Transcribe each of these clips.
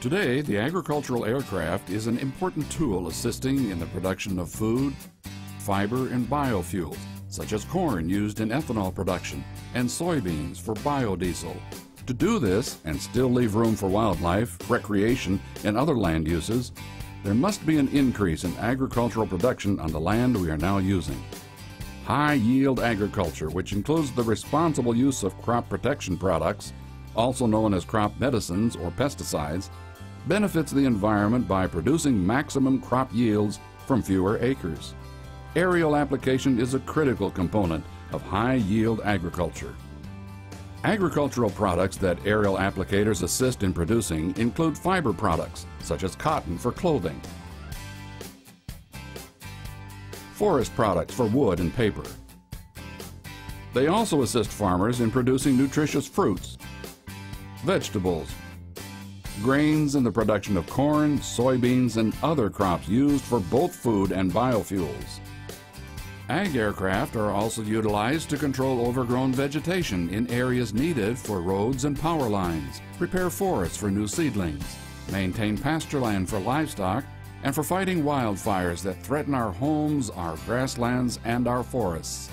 Today, the agricultural aircraft is an important tool assisting in the production of food, fiber, and biofuels, such as corn used in ethanol production and soybeans for biodiesel. To do this and still leave room for wildlife, recreation, and other land uses, there must be an increase in agricultural production on the land we are now using. High-yield agriculture, which includes the responsible use of crop protection products, also known as crop medicines or pesticides, benefits the environment by producing maximum crop yields from fewer acres. Aerial application is a critical component of high-yield agriculture. Agricultural products that aerial applicators assist in producing include fiber products, such as cotton for clothing, forest products for wood and paper. They also assist farmers in producing nutritious fruits, vegetables, grains, and the production of corn, soybeans, and other crops used for both food and biofuels. Ag aircraft are also utilized to control overgrown vegetation in areas needed for roads and power lines, prepare forests for new seedlings, maintain pasture land for livestock, and for fighting wildfires that threaten our homes, our grasslands, and our forests.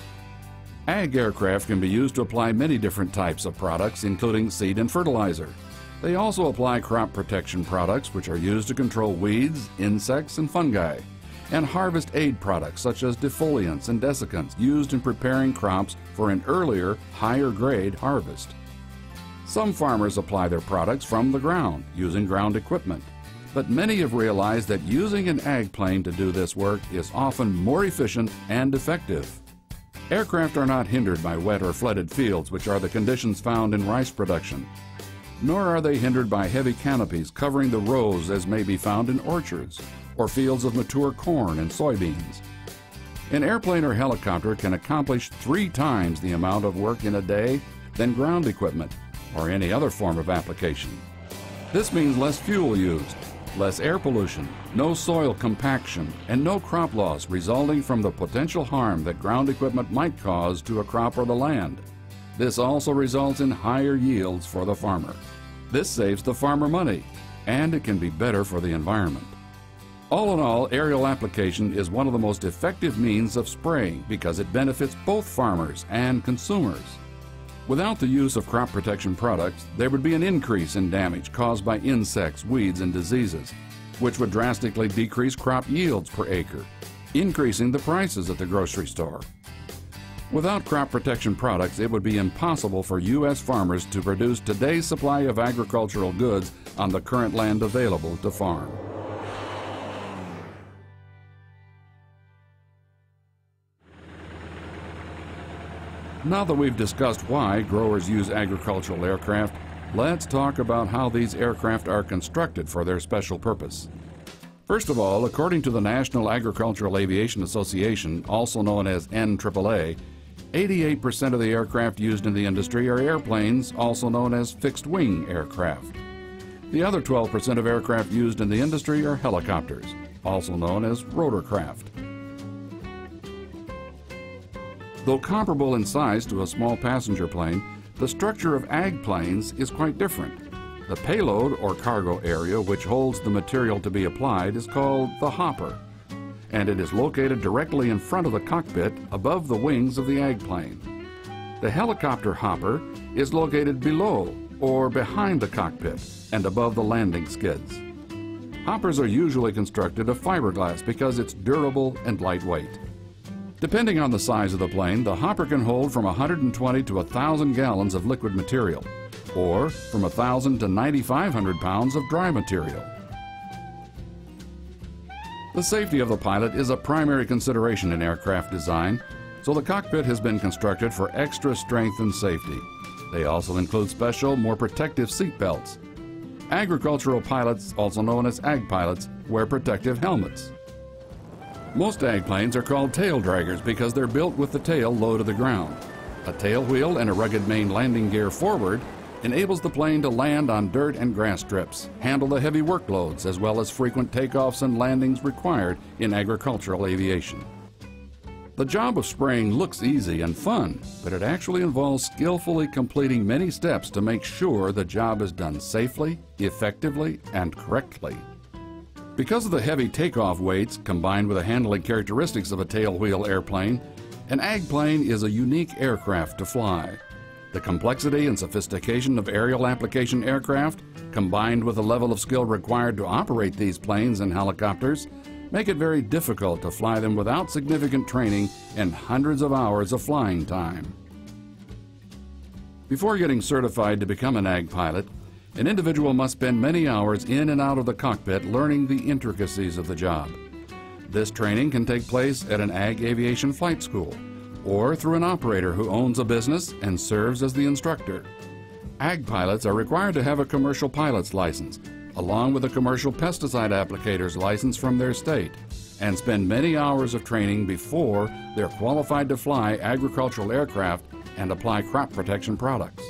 Ag aircraft can be used to apply many different types of products, including seed and fertilizer. They also apply crop protection products, which are used to control weeds, insects, and fungi, and harvest aid products such as defoliants and desiccants used in preparing crops for an earlier, higher-grade harvest. Some farmers apply their products from the ground, using ground equipment, but many have realized that using an ag plane to do this work is often more efficient and effective. Aircraft are not hindered by wet or flooded fields, which are the conditions found in rice production, nor are they hindered by heavy canopies covering the rows as may be found in orchards or fields of mature corn and soybeans. An airplane or helicopter can accomplish 3 times the amount of work in a day than ground equipment or any other form of application. This means less fuel used, less air pollution, no soil compaction, and no crop loss resulting from the potential harm that ground equipment might cause to a crop or the land. This also results in higher yields for the farmer. This saves the farmer money, and it can be better for the environment. All in all, aerial application is one of the most effective means of spraying because it benefits both farmers and consumers. Without the use of crop protection products, there would be an increase in damage caused by insects, weeds, and diseases, which would drastically decrease crop yields per acre, increasing the prices at the grocery store. Without crop protection products, it would be impossible for U.S. farmers to produce today's supply of agricultural goods on the current land available to farm. Now that we've discussed why growers use agricultural aircraft, let's talk about how these aircraft are constructed for their special purpose. First of all, according to the National Agricultural Aviation Association, also known as NAAA, 88% of the aircraft used in the industry are airplanes, also known as fixed-wing aircraft. The other 12% of aircraft used in the industry are helicopters, also known as rotorcraft. Though comparable in size to a small passenger plane, the structure of ag planes is quite different. The payload or cargo area which holds the material to be applied is called the hopper, and it is located directly in front of the cockpit above the wings of the ag plane. The helicopter hopper is located below or behind the cockpit and above the landing skids. Hoppers are usually constructed of fiberglass because it's durable and lightweight. Depending on the size of the plane, the hopper can hold from 120 to 1,000 gallons of liquid material, or from 1,000 to 9,500 pounds of dry material. The safety of the pilot is a primary consideration in aircraft design, so the cockpit has been constructed for extra strength and safety. They also include special, more protective seat belts. Agricultural pilots, also known as ag pilots, wear protective helmets. Most ag planes are called tail draggers because they're built with the tail low to the ground. A tail wheel and a rugged main landing gear forward enables the plane to land on dirt and grass strips, handle the heavy workloads, as well as frequent takeoffs and landings required in agricultural aviation. The job of spraying looks easy and fun, but it actually involves skillfully completing many steps to make sure the job is done safely, effectively, and correctly. Because of the heavy takeoff weights combined with the handling characteristics of a tailwheel airplane, an ag plane is a unique aircraft to fly. The complexity and sophistication of aerial application aircraft, combined with the level of skill required to operate these planes and helicopters, make it very difficult to fly them without significant training and hundreds of hours of flying time. Before getting certified to become an ag pilot, an individual must spend many hours in and out of the cockpit learning the intricacies of the job. This training can take place at an ag aviation flight school or through an operator who owns a business and serves as the instructor. Ag pilots are required to have a commercial pilot's license, along with a commercial pesticide applicator's license from their state, and spend many hours of training before they're qualified to fly agricultural aircraft and apply crop protection products.